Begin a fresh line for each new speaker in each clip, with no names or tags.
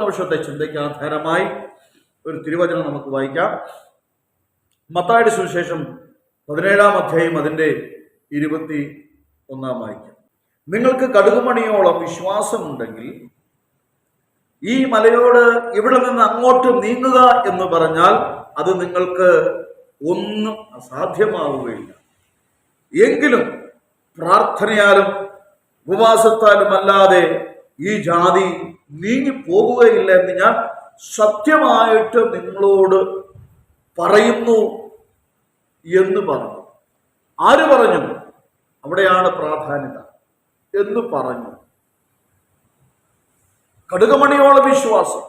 നിമിഷത്തെ ചിന്തയ്ക്ക് ആധാരമായി ഒരു തിരുവചനം നമുക്ക് വായിക്കാം. മത്തായിയുടെ സുവിശേഷം 17-ാം അധ്യായം അതിൻ്റെ 21-ാം വാക്യം. നിങ്ങൾക്ക് കടുകുമണിയോളം വിശ്വാസമുണ്ടെങ്കിൽ ഈ മലയോട് ഇവിടെ നിന്ന് അങ്ങോട്ട് നീങ്ങുക എന്ന് പറഞ്ഞാൽ അത് നിങ്ങൾക്ക് ഒന്നും അസാധ്യമാവുകയില്ല. എങ്കിലും പ്രാർത്ഥനയാലും ഉപവാസത്താലും അല്ലാതെ ഈ ജാതി നീങ്ങിപ്പോകുകയില്ല എന്ന് ഞാൻ സത്യമായിട്ട് നിങ്ങളോട് പറയുന്നു എന്ന് പറഞ്ഞു. ആര് പറഞ്ഞു? അവിടെയാണ് പ്രാധാന്യത. എന്ന് പറഞ്ഞു. കടുകുമണിയോളം വിശ്വാസം,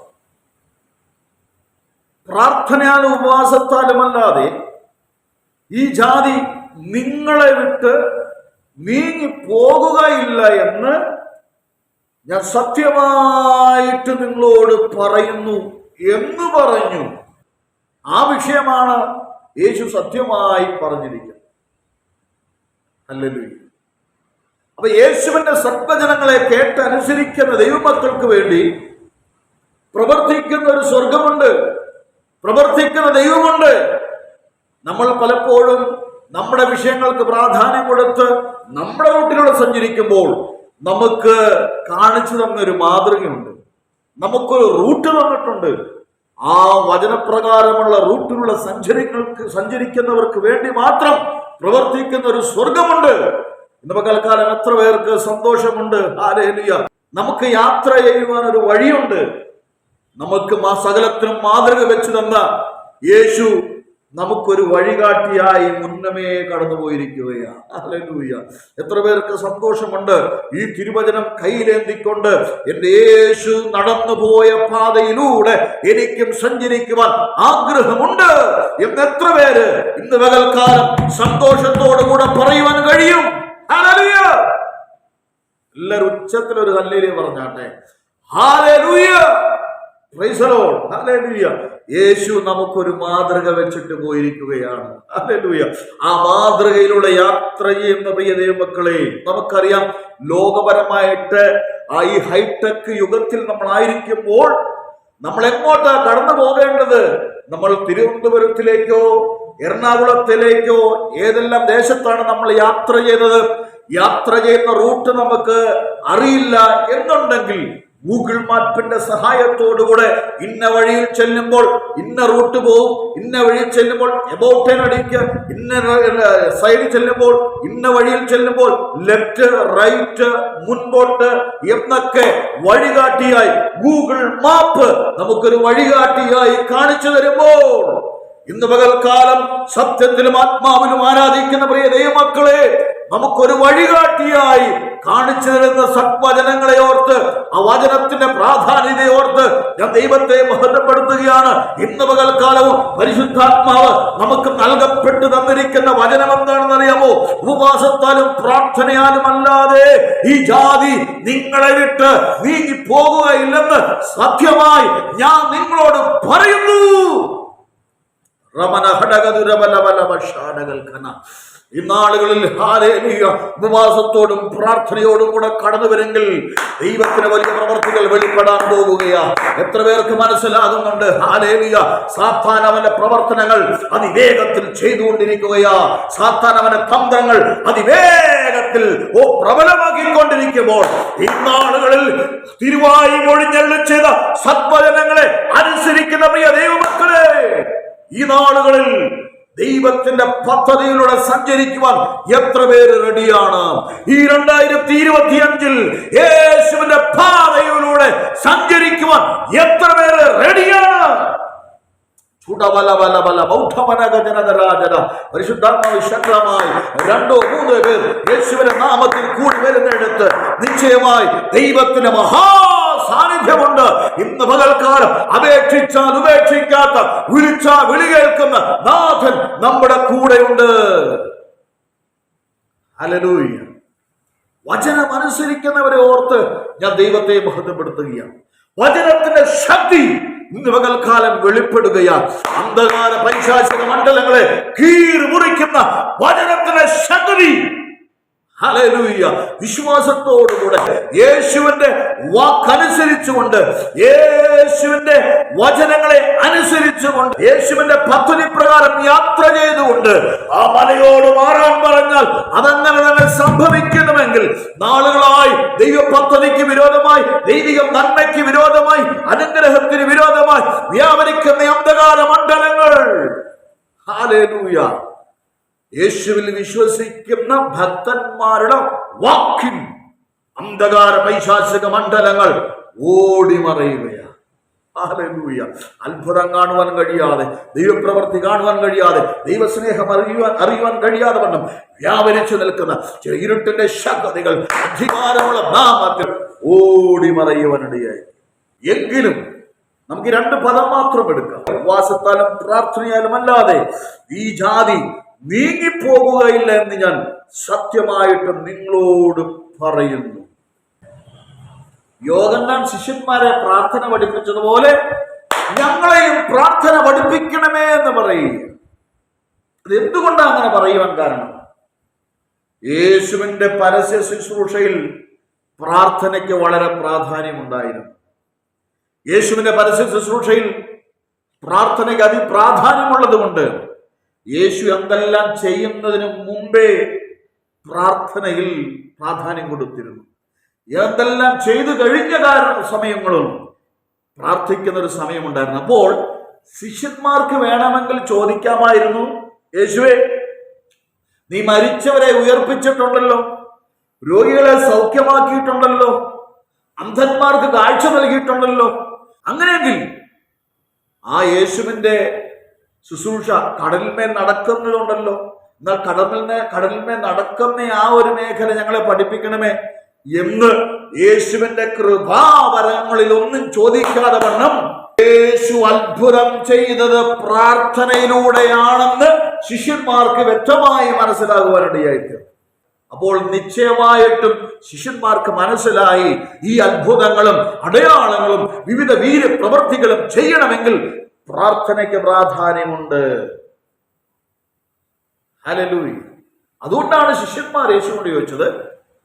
പ്രാർത്ഥനയാലും ഉപവാസത്താലുമല്ലാതെ ഈ ജാതി നിങ്ങളെ വിട്ട് നീങ്ങി പോകുകയില്ല എന്ന് ഞാൻ സത്യമായിട്ട് നിങ്ങളോട് പറയുന്നു എന്ന് പറഞ്ഞു. ആ വിഷയമാണ് യേശു സത്യമായി പറഞ്ഞിരിക്കുന്നത്. ഹല്ലേലൂയ. അപ്പൊ യേശുവിന്റെ സത്വജനങ്ങളെ കേട്ടനുസരിക്കുന്ന ദൈവമക്കൾക്ക് വേണ്ടി പ്രവർത്തിക്കുന്ന ഒരു സ്വർഗമുണ്ട്, പ്രവർത്തിക്കുന്ന ദൈവമുണ്ട്. നമ്മൾ പലപ്പോഴും നമ്മുടെ വിഷയങ്ങൾക്ക് പ്രാധാന്യം കൊടുത്ത് നമ്മുടെ റൂട്ടിലൂടെ സഞ്ചരിക്കുമ്പോൾ നമുക്ക് കാണിച്ചു തന്നൊരു മാതൃകയുണ്ട്, നമുക്കൊരു റൂട്ട് തന്നിട്ടുണ്ട്. ആ വചനപ്രകാരമുള്ള റൂട്ടിലുള്ള സഞ്ചരിക്കുന്നവർക്ക് വേണ്ടി മാത്രം പ്രവർത്തിക്കുന്ന ഒരു സ്വർഗമുണ്ട്. ഇന്ന് പകൽക്കാലം എത്ര പേർക്ക് സന്തോഷമുണ്ട്. ഹല്ലേലൂയ. നമുക്ക് യാത്ര ചെയ്യുവാൻ ഒരു വഴിയുണ്ട്. നമുക്ക് സകലത്തിനും മാതൃക വെച്ച് തന്ന യേശു നമുക്കൊരു വഴികാട്ടിയായി മുന്നമേ കടന്നുപോയിരിക്കുകയാണ്. ഹല്ലേലൂയ. എത്ര പേർക്ക് സന്തോഷമുണ്ട്. ഈ തിരുവചനം കയ്യിലേന്തിക്കൊണ്ട് എൻ്റെ യേശു നടന്നുപോയ പാതയിലൂടെ എനിക്കും സഞ്ചരിക്കുവാൻ ആഗ്രഹമുണ്ട് എന്ന് എത്ര പേര് ഇന്ന് പകൽക്കാലം സന്തോഷത്തോടുകൂടെ പറയുവാൻ കഴിയും? ഹല്ലേലൂയ. എല്ലാവരും ഉച്ചത്തിലൊരു ഹല്ലേലൂയ പറഞ്ഞാട്ടെ. Hallelujah. Praise the Lord. Hallelujah. യേശു നമുക്കൊരു മാതൃക വെച്ചിട്ട് പോയിരിക്കുകയാണ്. ഹല്ലേലൂയ. ആ മാതൃകയിലൂടെ യാത്ര ചെയ്യുന്ന പ്രിയ ദൈവമക്കളെ, നമുക്കറിയാം ലോകപരമായിട്ട് ഈ ഹൈടെക് യുഗത്തിൽ നമ്മളായിരിക്കുമ്പോൾ നമ്മൾ എങ്ങോട്ടാ കടന്നു പോകേണ്ടത്? നമ്മൾ തിരുവനന്തപുരത്തിലേക്കോ എറണാകുളത്തിലേക്കോ ഏതെല്ലാം ദേശത്താണ് നമ്മൾ യാത്ര ചെയ്യുന്നത്? യാത്ര ചെയ്യുന്ന റൂട്ട് നമുക്ക് അറിയില്ല എന്നുണ്ടെങ്കിൽ ഗൂഗിൾ മാപ്പിന്റെ സഹായത്തോടുകൂടെ ഇന്ന വഴിയിൽ ചെല്ലുമ്പോൾ ഇന്ന റൂട്ട് പോവും, ഇന്ന വഴിയിൽ ചെല്ലുമ്പോൾ എബൌട്ട് അടിക്കുക, ഇന്ന സൈഡിൽ ചെല്ലുമ്പോൾ ഇന്ന വഴിയിൽ ചെല്ലുമ്പോൾ ലെഫ്റ്റ് റൈറ്റ് മുൻപോട്ട് എന്നൊക്കെ വഴികാട്ടിയായി ഗൂഗിൾ മാപ്പ് നമുക്കൊരു വഴികാട്ടിയായി കാണിച്ചു തരുമ്പോൾ ഇന്ന് പകൽക്കാലം സത്യത്തിലും ആത്മാവിലും ആരാധിക്കുന്ന പ്രിയ ദൈവമക്കളെ, നമുക്കൊരു വഴികാട്ടിയായി കാണിച്ചു തരുന്ന സത്വചനങ്ങളെ ഓർത്ത്, ആ വചനത്തിന്റെ പ്രാധാന്യതയോർത്ത് ഞാൻ ദൈവത്തെ മഹത്വപ്പെടുത്തുകയാണ്. ഇന്ന് പകൽക്കാലവും പരിശുദ്ധാത്മാവ് നമുക്ക് നൽകപ്പെട്ടു തന്നിരിക്കുന്ന വചനം എന്താണെന്ന് അറിയാമോ? ഉപവാസത്താലും പ്രാർത്ഥനയാലും അല്ലാതെ ഈ ജാതി നിങ്ങളെ വിട്ട് നീങ്ങി പോകുകയില്ലെന്ന് സത്യമായി ഞാൻ നിങ്ങളോട് പറയുന്നു. ഈ നാളുകളിൽ ഉപവാസത്തോടും പ്രാർത്ഥനയോടും കൂടെ കടന്നു വരെങ്കിൽ ദൈവത്തിന് വലിയ പ്രവർത്തികൾ വെളിപ്പെടാൻ പോകുകയാ. എത്ര പേർക്ക് മനസ്സിലാകുന്നുണ്ട്? ഹല്ലേലൂയ. സാത്താൻ അവന്റെ പ്രവർത്തനങ്ങൾ അതിവേഗത്തിൽ ചെയ്തുകൊണ്ടിരിക്കുകയാ. സാത്താൻ അവന്റെ തന്ത്രങ്ങൾ അതിവേഗത്തിൽ പ്രബലമാക്കിക്കൊണ്ടിരിക്കുമ്പോൾ ഈ നാളുകളിൽ തിരുവായി മൊഴിഞ്ഞെള്ളി ചെയ്ത സത്വചനങ്ങളെ അനുസരിക്കുന്ന പ്രിയ ദൈവമക്കളെ, ഈ നാളുകളിൽ ദൈവത്തിന്റെ പദ്ധതിയിലൂടെ സഞ്ചരിക്കുവാൻ എത്ര പേര് റെഡിയാണ്? ഈ 2025 യേശുവിന്റെ പാതയിലൂടെ സഞ്ചരിക്കുവാൻ എത്ര പേര് റെഡിയാണ്? പരിശുദ്ധാത്മാവ് ശക്തമായി 2-3 പേർ യേശുവിന്റെ നാമത്തിൽ കൂടി വരുന്നിടത്ത് നിശ്ചയമായി ദൈവത്തിന്റെ സാന്നിധ്യമുണ്ട്. ഇന്ന് പകൽക്കാലം അപേക്ഷിച്ചാൽ ഉപേക്ഷിക്കാത്ത, വിളിച്ചാൽ വിളി കേൾക്കുന്ന നാഥൻ നമ്മുടെ കൂടെയുണ്ട്. ഹല്ലേലൂയ. വചനം അനുസരിക്കുന്നവരെ ഓർത്ത് ഞാൻ ദൈവത്തെ മഹത്വപ്പെടുത്തുകയാണ്. വചനത്തിന്റെ ശക്തി ഇന്ന് പകൽക്കാലം വെളിപ്പെടുകയാണ്. അന്ധകാര പൈശാചിക മണ്ഡലങ്ങളെ കീറി മുറിക്കുന്ന വചനത്തിന്റെ ശക്തി. ഹല്ലേലൂയ. വിശ്വാസത്തോടുകൂടെ യേശുവിന്റെ വാക്കനുസരിച്ചുകൊണ്ട്, യേശുവിന്റെ വചനങ്ങളെ അനുസരിച്ചുകൊണ്ട്, യേശുവിന്റെ പദ്ധതി പ്രകാരം യാത്ര ചെയ്തുകൊണ്ട് ആ മലയോട് മാറാൻ പറഞ്ഞാൽ അതങ്ങനെ തന്നെ സംഭവിക്കണമെങ്കിൽ നാളുകളായി ദൈവ പദ്ധതിക്ക് വിരോധമായി, ദൈവിക നന്മയ്ക്ക് വിരോധമായി, അനുഗ്രഹത്തിന് വിരോധമായി വ്യാപരിക്കുന്ന അന്ധകാര മണ്ഡലങ്ങൾ, ഹല്ലേലൂയ, യേശുവിൽ വിശ്വസിക്കുന്ന ഭക്തന്മാരുടെ വാക്കിൻ അന്ധകാര പൈശാചിക മണ്ഡലങ്ങൾ ഓടിമറയുകയാണ്. ഹല്ലേലൂയ. അത്ഭുതം കാണുവാൻ കഴിയാതെ, ദൈവപ്രവൃത്തി കാണുവാൻ കഴിയാതെ, ദൈവസ്നേഹം അറിയുവാൻ കഴിയാതെ വണ്ണം വ്യാപരിച്ചു നിൽക്കുന്ന ചില ഇരുട്ടിന്റെ ശക്തികൾ അധികാരമുള്ള നാമത്തിൽ ഓടിമറയുവാനിടയായി. എങ്കിലും നമുക്ക് രണ്ട് പദം മാത്രം എടുക്കാം. ഉപവാസത്താലും പ്രാർത്ഥനയാലും അല്ലാതെ ഈ ജാതി നീങ്ങിപ്പോകുകയില്ല എന്ന് ഞാൻ സത്യമായിട്ട് നിങ്ങളോട് പറയുന്നു. യോഹന്നാൻ ശിഷ്യന്മാരെ പ്രാർത്ഥന പഠിപ്പിച്ചതുപോലെ ഞങ്ങളെയും പ്രാർത്ഥന പഠിപ്പിക്കണമേ എന്ന് പറയുക. അത് എന്തുകൊണ്ടാണ് അങ്ങനെ പറയുവാൻ കാരണം? യേശുവിന്റെ പരസ്യ ശുശ്രൂഷയിൽ പ്രാർത്ഥനയ്ക്ക് വളരെ പ്രാധാന്യമുണ്ടായിരുന്നു. യേശുവിന്റെ പരസ്യ ശുശ്രൂഷയിൽ പ്രാർത്ഥനയ്ക്ക് അതിപ്രാധാന്യമുള്ളത് കൊണ്ട് യേശു എന്തെല്ലാം ചെയ്യുന്നതിന് മുമ്പേ പ്രാർത്ഥനയിൽ പ്രാധാന്യം കൊടുത്തിരുന്നു. എന്തെല്ലാം ചെയ്തു കഴിഞ്ഞ സമയങ്ങളും പ്രാർത്ഥിക്കുന്ന ഒരു സമയമുണ്ടായിരുന്നു. അപ്പോൾ ശിഷ്യന്മാർക്ക് വേണമെങ്കിൽ ചോദിക്കാമായിരുന്നു, യേശുവേ, നീ മരിച്ചവരെ ഉയർപ്പിച്ചിട്ടുണ്ടല്ലോ, രോഗികളെ സൗഖ്യമാക്കിയിട്ടുണ്ടല്ലോ, അന്ധന്മാർക്ക് കാഴ്ച നൽകിയിട്ടുണ്ടല്ലോ, അങ്ങനെയെങ്കിൽ ആ യേശുവിന്റെ ശുശ്രൂഷ കടലിന്മേൽ നടക്കുന്നുണ്ടല്ലോ, എന്നാൽ കടലിന്മേൽ നടക്കുന്ന ആ ഒരു മേഖല ഞങ്ങളെ പഠിപ്പിക്കണമേ എന്ന് യേശുവിന്റെ കൃപാവരങ്ങളിൽ ഒന്നും ചോദിക്കാതെ വണ്ണം യേശു അത്ഭുതം ചെയ്തത് പ്രാർത്ഥനയിലൂടെയാണെന്ന് ശിഷ്യന്മാർക്ക് വ്യക്തമായി മനസ്സിലാകുവാനിടയായിട്ട്. അപ്പോൾ നിശ്ചയമായിട്ടും ശിഷ്യന്മാർക്ക് മനസ്സിലായി, ഈ അത്ഭുതങ്ങളും അടയാളങ്ങളും വിവിധ വീര്യപ്രവൃത്തികളും ചെയ്യണമെങ്കിൽ പ്രാർത്ഥനയ്ക്ക് പ്രാധാന്യമുണ്ട്. ഹല്ലേലൂയ. അതുകൊണ്ടാണ് ശിഷ്യന്മാർ യേശുവിനോട് ചോദിച്ചത്,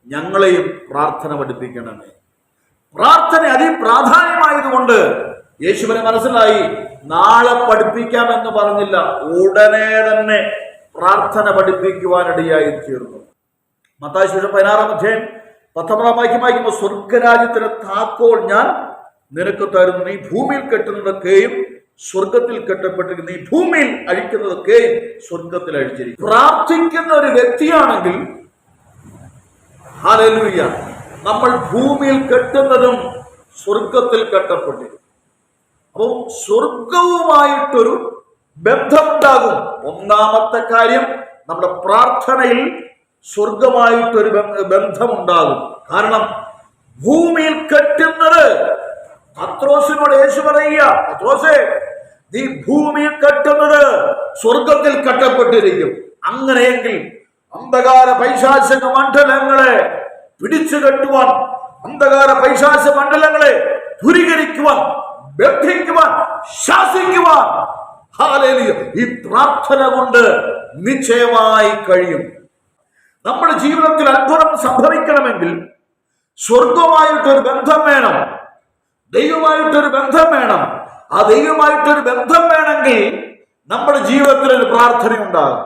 ഞങ്ങളെയും പ്രാർത്ഥന പഠിപ്പിക്കണമേ. പ്രാർത്ഥന അതിപ്രാധാന്യമായതുകൊണ്ട് യേശുവിനെ മനസ്സിലായി, നാളെ പഠിപ്പിക്കാമെന്ന് പറഞ്ഞില്ല, ഉടനെ തന്നെ പ്രാർത്ഥന പഠിപ്പിക്കുവാനിടയായി തീർന്നു. മത്തായി സുവിശേഷം 16-ാം അധ്യായം 19-ാം വാക്യം വായിക്കുമ്പോൾ, സ്വർഗരാജ്യത്തിന് താക്കോൽ ഞാൻ നിനക്ക് തരുന്നു, നീ ഭൂമിയിൽ കെട്ടുന്നതൊക്കെയും സ്വർഗത്തിൽ കെട്ടപ്പെട്ടിരിക്കും, നീ ഭൂമിയിൽ അഴിക്കുന്നതൊക്കെയും സ്വർഗത്തിൽ അഴിച്ചിരിക്കും. പ്രാർത്ഥിക്കുന്ന ഒരു വ്യക്തിയാണെങ്കിൽ ഹല്ലേലൂയ, നമ്മൾ ഭൂമിയിൽ കെട്ടുന്നതും സ്വർഗത്തിൽ കെട്ടപ്പെട്ടിരിക്കും. അപ്പോൾ സ്വർഗവുമായിട്ടൊരു ബന്ധമുണ്ടാകും. ഒന്നാമത്തെ കാര്യം, നമ്മുടെ പ്രാർത്ഥനയിൽ സ്വർഗമായിട്ടൊരു ബന്ധമുണ്ടാകും. കാരണം ഭൂമിയിൽ കെട്ടുന്നത്, പത്രോസിനോട് യേശു പറയുക, പത്രോസേ, നീ ഭൂമിയിൽ കെട്ടുന്നത് സ്വർഗത്തിൽ കെട്ടപ്പെട്ടിരിക്കും. അങ്ങനെയെങ്കിൽ അന്ധകാര പൈശാചിക മണ്ഡലങ്ങളെ പിടിച്ചു കെട്ടുവാൻ, അന്ധകാര പൈശാചിക മണ്ഡലങ്ങളെ ദൂരീകരിക്കുവാൻ, ബന്ധിക്കുവാൻ, ശാസിക്കുവാൻ ഹല്ലേലൂയ ഈ പ്രാർത്ഥന കൊണ്ട് നിശ്ചയമായി കഴിയും. നമ്മുടെ ജീവിതത്തിൽ അത്ഭുതം സംഭവിക്കണമെങ്കിൽ സ്വർഗവുമായിട്ടൊരു ബന്ധം വേണം, ദൈവമായിട്ടൊരു ബന്ധം വേണം. ആ ദൈവമായിട്ടൊരു ബന്ധം വേണമെങ്കിൽ നമ്മുടെ ജീവിതത്തിൽ ഒരു പ്രാർത്ഥന ഉണ്ടാകും.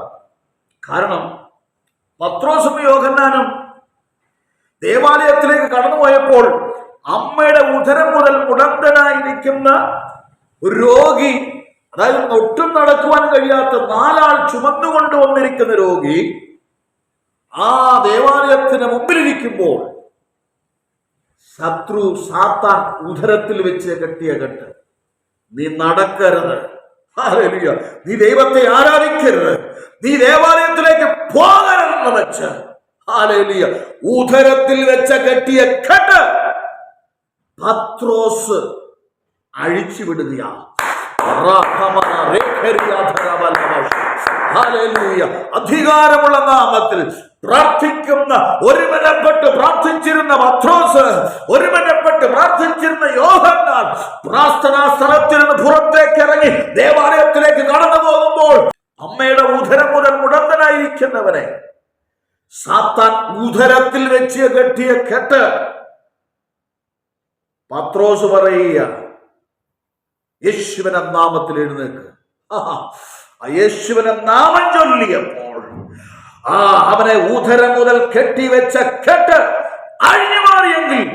കാരണം പത്രോസും യോഹന്നാനും ദേവാലയത്തിലേക്ക് കടന്നുപോയപ്പോൾ അമ്മയുടെ ഉദരം മുതൽ മുടന്തനായിരിക്കുന്ന ഒരു രോഗി, അതായത് ഒട്ടും നടക്കുവാൻ കഴിയാത്ത 4 ആൾ ചുമന്നുകൊണ്ട് വന്നിരിക്കുന്ന രോഗി ആ ദേവാലയത്തിന് മുമ്പിലിരിക്കുമ്പോൾ ശത്രു സാത്താൻ ഉദരത്തിൽ വെച്ച് കെട്ടിയ കെട്ട്, നീ നടക്കരുത്, ഹല്ലേലൂയ, നീ ദൈവത്തെ ആരാധിക്കരുത്, നീ ദേവാലയത്തിലേക്ക് പോകരുതെന്ന് വെച്ച്, ഹല്ലേലൂയ, ഉദരത്തിൽ വെച്ച കെട്ടിയ കെട്ട് പത്രോസ് അഴിച്ചുവിടുകയാണ്. അധികാരമുള്ള നാമത്തിൽ പ്രാർത്ഥിക്കുന്ന, ഒരുമനപ്പെട്ട് പ്രാർത്ഥിച്ചിരുന്ന പത്രോസ്, ഒരുമനപ്പെട്ട് പ്രാർത്ഥിച്ചിരുന്ന യോഹന്നാൻ പ്രാർത്ഥനാ സ്ഥലത്തിൽ നിന്ന് പുറത്തേക്ക് ഇറങ്ങി ദേവാലയത്തിലേക്ക് കടന്നു പോകുമ്പോൾ അമ്മയുടെ ഉദരം മുതൽ മുടന്തനായിരിക്കുന്നവനെ സാത്താൻ ഉദരത്തിൽ വെച്ച് കെട്ടിയ കെട്ട് പത്രോസ് പറയുക, യേശുവിന്റെ നാമത്തിൽ എഴുന്നേൽക്ക്. യേശുവിന്റെ നാമം ചൊല്ലിയപ്പോൾ അവനെ ഉദരം മുതൽ കെട്ടിവെച്ച കെട്ട് അഴിഞ്ഞു മാറിയെങ്കിൽ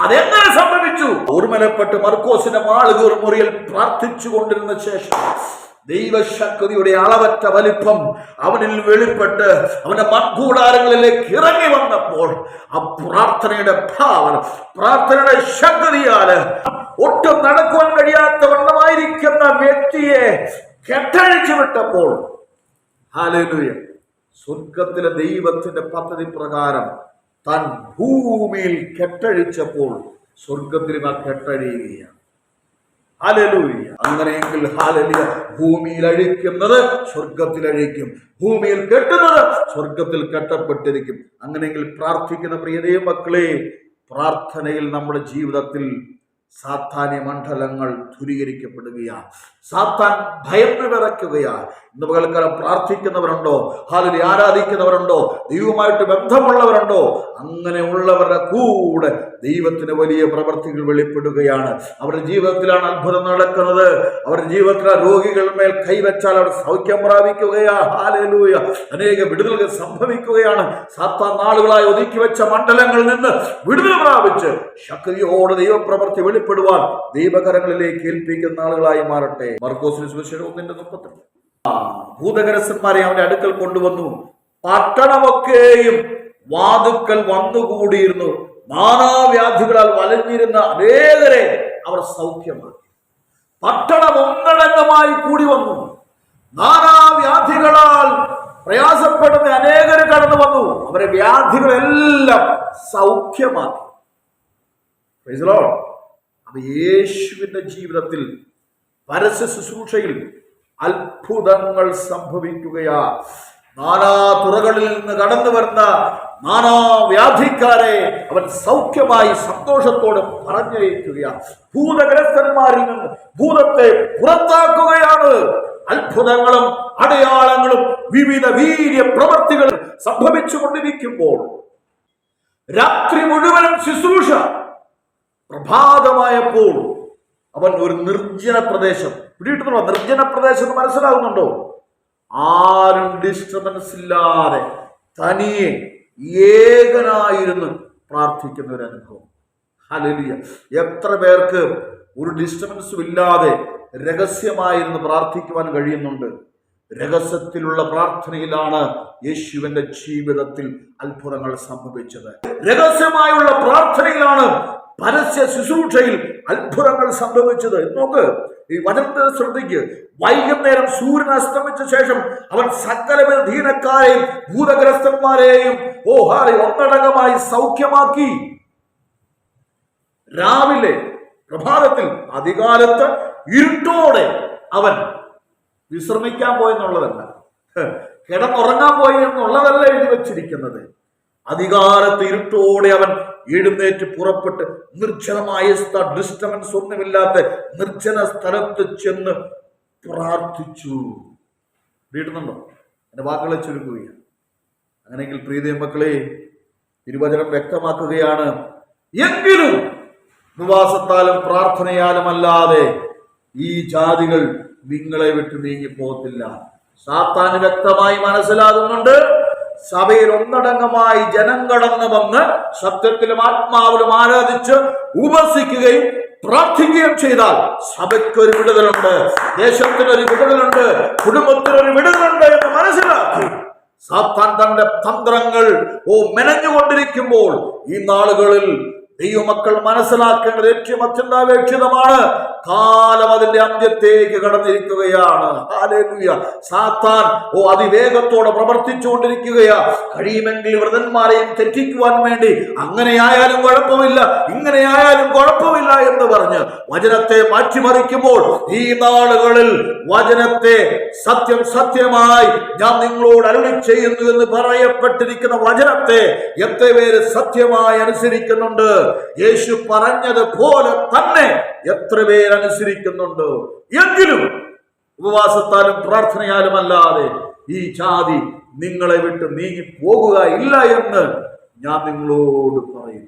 അതെങ്ങനെ സംഭവിച്ചു? ഓർമ്മലപ്പെട്ട് മർക്കോസിന്റെ മാളുകൂർ മുറിയിൽ പ്രാർത്ഥിച്ചു കൊണ്ടിരുന്ന ശേഷം ദൈവശക്തിയുടെ അളവറ്റ വലിപ്പം അവനിൽ വെളിപ്പെട്ട് അവന്റെ മൺകൂടാരങ്ങളിലേക്ക് ഇറങ്ങി വന്നപ്പോൾ ആ പ്രാർത്ഥനയുടെ ഭാവന, പ്രാർത്ഥനയുടെ ശക്തിയാല് ഒട്ടും നടക്കുവാൻ കഴിയാത്ത വണ്ണമായിരിക്കുന്ന വ്യക്തിയെ കെട്ടഴിച്ചു വിട്ടപ്പോൾ, ഹല്ലേലൂയ, സ്വർഗത്തിലെ ദൈവത്തിന്റെ പദ്ധതി പ്രകാരം താൻ ഭൂമിയിൽ കെട്ടഴിച്ചപ്പോൾ സ്വർഗത്തിലും ആ കെട്ടഴിയുകയാണ്. ഹല്ലേലൂയ. അങ്ങനെയെങ്കിൽ ഹല്ലേലൂയ, ഭൂമിയിൽ അഴിക്കുന്നത് സ്വർഗത്തിൽ അഴിക്കും, ഭൂമിയിൽ കെട്ടുന്നത് സ്വർഗത്തിൽ കെട്ടപ്പെട്ടിരിക്കും. അങ്ങനെയെങ്കിൽ പ്രാർത്ഥിക്കുന്ന പ്രിയ ദൈവമക്കളെ, പ്രാർത്ഥനയിൽ നമ്മുടെ ജീവിതത്തിൽ സാത്താന്യ മണ്ഡലങ്ങൾ ദൂരീകരിക്കപ്പെടുകയാണ്. സാത്താൻ ഭയന്ന് വിറയ്ക്കുകയാണ്. ഇന്ന് പകൽക്കാലം പ്രാർത്ഥിക്കുന്നവരുണ്ടോ? ഹല്ലേലൂയ, ആരാധിക്കുന്നവരുണ്ടോ? ദൈവവുമായിട്ട് ബന്ധമുള്ളവരുണ്ടോ? അങ്ങനെയുള്ളവരുടെ കൂടെ ദൈവത്തിന് വലിയ പ്രവർത്തികൾ വെളിപ്പെടുകയാണ്. അവരുടെ ജീവിതത്തിലാണ് അത്ഭുതം നടക്കുന്നത്. അവരുടെ ജീവിതത്തിലെ രോഗികൾ മേൽ കൈവച്ചാൽ അവർ സൗഖ്യം പ്രാപിക്കുകയാണ്. ഹല്ലേലൂയ, അനേക വിടുതലുകൾ സംഭവിക്കുകയാണ്. സാത്താൻ നാളുകളായി ഒതുക്കി വെച്ച മണ്ഡലങ്ങളിൽ നിന്ന് വിടുതൽ പ്രാപിച്ച് ശക്തിയോടെ ദൈവപ്രവൃത്തി വെളിപ്പെടുവാൻ ദൈവകരങ്ങളിലേക്ക് ഏൽപ്പിക്കുന്ന ആളുകളായി മാറട്ടെ. മർക്കോസിന്റെ സുവിശേഷം 1:32. ഭൂതഗ്രസ്തന്മാരെ അവന്റെ അടുക്കൽ കൊണ്ടുവന്നു. പട്ടണമൊക്കെയും വാതുക്കൽ വന്നുകൂടിയിരുന്നു. നാനാവ്യാധികളാൽ വലഞ്ഞിരുന്ന അനേകരെ അവർ സൗഖ്യമാക്കി. പട്ടണം ഒന്നടങ്കമായി കൂടി വന്നു. നാനാവ്യാധികളാൽ പ്രയാസപ്പെടുന്ന അനേകര് കടന്നു വന്നു. അവരെ വ്യാധികളെല്ലാം സൗഖ്യമാക്കി. Praise the Lord. അപ്പൊ യേശുവിന്റെ ജീവിതത്തിൽ പരസ്യ ശുശ്രൂഷയിൽ അത്ഭുതങ്ങൾ സംഭവിക്കുകയാ. നാനാ തുറകളിൽ നിന്ന് കടന്നു വരുന്ന നാനാ വ്യാധിക്കാരെ അവൻ സൗഖ്യമായി സന്തോഷത്തോടെ പറഞ്ഞയക്കുകയാണ്. ഭൂതഗ്രസ്തന്മാരിൽ നിന്ന് ഭൂതത്തെ പുറത്താക്കുകയാണ്. അത്ഭുതങ്ങളും അടയാളങ്ങളും വിവിധ വീര്യ പ്രവർത്തികൾ സംഭവിച്ചു കൊണ്ടിരിക്കുമ്പോൾ രാത്രി മുഴുവനും ശുശ്രൂഷ. പ്രഭാതമായപ്പോൾ അവൻ ഒരു നിർജ്ജന പ്രദേശം പിടിയിട്ടുണ്ടോ? നിർജ്ജന പ്രദേശം മനസ്സിലാകുന്നുണ്ടോ? ആരും ഡിസ്റ്റർബൻസ് ഇല്ലാതെ തനിയെ ഏകനായിരുന്നു പ്രാർത്ഥിക്കുന്ന ഒരു അനുഭവം. ഹല്ലേലൂയ. എത്ര പേർക്ക് ഒരു ഡിസ്റ്റർബൻസും ഇല്ലാതെ രഹസ്യമായിരുന്നു പ്രാർത്ഥിക്കുവാൻ കഴിയുന്നുണ്ട്? രഹസ്യത്തിലുള്ള പ്രാർത്ഥനയിലാണ് യേശുവിന്റെ ജീവിതത്തിൽ അത്ഭുതങ്ങൾ സംഭവിച്ചത്. രഹസ്യമായുള്ള പ്രാർത്ഥനയിലാണ് പരസ്യ ശുശ്രൂഷയിൽ അത്ഭുതങ്ങൾ സംഭവിച്ചത്. നോക്ക്, ഈ വചനത്തെ ശ്രദ്ധിക്ക്. വൈകുന്നേരം സൂര്യൻ അസ്തമിച്ച ശേഷം അവൻ സകലവിധ ദീനക്കാരെയും ഭൂതഗ്രസ്തന്മാരെയും ഒന്നടങ്കമായി സൗഖ്യമാക്കി. രാവിലെ പ്രഭാതത്തിൽ അധികാലത്ത് ഇരുട്ടോടെ അവൻ വിശ്രമിക്കാൻ പോയെന്നുള്ളതല്ല, കിടന്നുറങ്ങാൻ പോയി എന്നുള്ളതല്ല എഴുതി വച്ചിരിക്കുന്നത്. അധികാരത്ത് ഇരുട്ടോടെ അവൻ എഴുന്നേറ്റ് പുറപ്പെട്ട് നിർജ്ജനമായ ഡിസ്റ്റർബൻസ് ഒന്നുമില്ലാത്ത നിർജ്ജന സ്ഥലത്ത് ചെന്ന് പ്രാർത്ഥിച്ചു. വീട്ടുന്നുണ്ടോ? എന്റെ വാക്കുകളെ ചുരുക്കുകയാണ്. അങ്ങനെയെങ്കിൽ പ്രീതി മക്കളെ, തിരുവചനം വ്യക്തമാക്കുകയാണ്, എങ്കിലും ഉപവാസത്താലും പ്രാർത്ഥനയാലും അല്ലാതെ ഈ ജാതികൾ നിങ്ങളെ വിട്ട് നീങ്ങിപ്പോകത്തില്ല. സാത്താന് വ്യക്തമായി മനസ്സിലാകുന്നുണ്ട്, സഭയിൽ ഒന്നടങ്കമായി ജനം കടന്നു വന്ന് സത്യത്തിലും ആത്മാവിലും ആരാധിച്ച് ഉപസിക്കുകയും പ്രാർത്ഥിക്കുകയും ചെയ്താൽ സഭയ്ക്കൊരു വിടുതലുണ്ട്, ദേശത്തിനൊരു വിടുതലുണ്ട്, കുടുംബത്തിനൊരു വിടുതലുണ്ട് എന്ന് മനസ്സിലാക്കി സാത്താൻ തന്റെ തന്ത്രങ്ങൾ മെനഞ്ഞുകൊണ്ടിരിക്കുമ്പോൾ ഈ നാളുകളിൽ ദൈവമക്കൾ മനസ്സിലാക്കേണ്ടത് ഏറ്റവും അത്യന്താപേക്ഷിതമാണ്. കാലം അതിന്റെ അന്ത്യത്തേക്ക് കടന്നിരിക്കുകയാണ്. ഹല്ലേലൂയ. സാത്താൻ അതിവേഗത്തോടെ പ്രവർത്തിച്ചുകൊണ്ടിരിക്കുകയാ. കഴിയുമെങ്കിൽ വ്രതന്മാരെയും തെറ്റിക്കുവാൻ വേണ്ടി അങ്ങനെയായാലും കുഴപ്പമില്ല, ഇങ്ങനെയായാലും കുഴപ്പമില്ല എന്ന് പറഞ്ഞ് വചനത്തെ മാറ്റിമറിക്കുമ്പോൾ ഈ നാളുകളിൽ വചനത്തെ സത്യം സത്യമായി ഞാൻ നിങ്ങളോട് അരുളി ചെയ്യുന്നു എന്ന് പറയപ്പെട്ടിരിക്കുന്ന വചനത്തെ എത്ര പേര് സത്യമായി അനുസരിക്കുന്നുണ്ട്? യേശു പറഞ്ഞതുപോലെ തന്നെ എത്ര പേര് അനുസരിക്കുന്നുണ്ട്? എങ്കിലും ഉപവാസത്താലും പ്രാർത്ഥനയാലും അല്ലാതെ ഈ ജാതി നിങ്ങളെ വിട്ട് നീങ്ങി പോകുക ഇല്ല എന്ന് ഞാൻ നിങ്ങളോട് പറയും.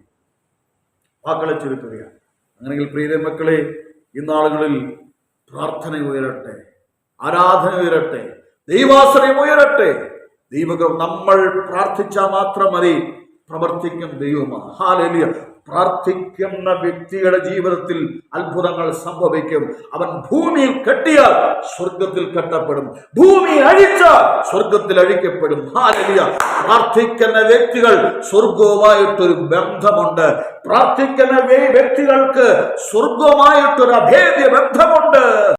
വാക്കുകളെ ചുരുക്കുകയാണ്. അങ്ങനെയെങ്കിൽ പ്രിയ മക്കളെ, ഇന്നാളുകളിൽ പ്രാർത്ഥന ഉയരട്ടെ, ആരാധന ഉയരട്ടെ, ദൈവാശ്രയം ഉയരട്ടെ. ദൈവം നമ്മൾ പ്രാർത്ഥിച്ചാൽ മാത്രം മതി, പ്രവർത്തിക്കും ദൈവമാണ്. ഹല്ലേലൂയ. പ്രാർത്ഥിക്കുന്ന വ്യക്തിയുടെ ജീവിതത്തിൽ അത്ഭുതങ്ങൾ സംഭവിക്കും. അവൻ ഭൂമിയിൽ കെട്ടിയാൽ സ്വർഗത്തിൽ കെട്ടപ്പെടും, ഭൂമിയിൽ അഴിച്ചാൽ സ്വർഗത്തിൽ അഴിക്കപ്പെടും. ഹല്ലേലൂയ. പ്രാർത്ഥിക്കുന്ന വ്യക്തികൾ സ്വർഗവുമായിട്ടൊരു ബന്ധമുണ്ട്. പ്രാർത്ഥിക്കുന്ന വ്യക്തികൾക്ക് സ്വർഗവുമായിട്ടൊരു അഭേദ്യ ബന്ധമുണ്ട്.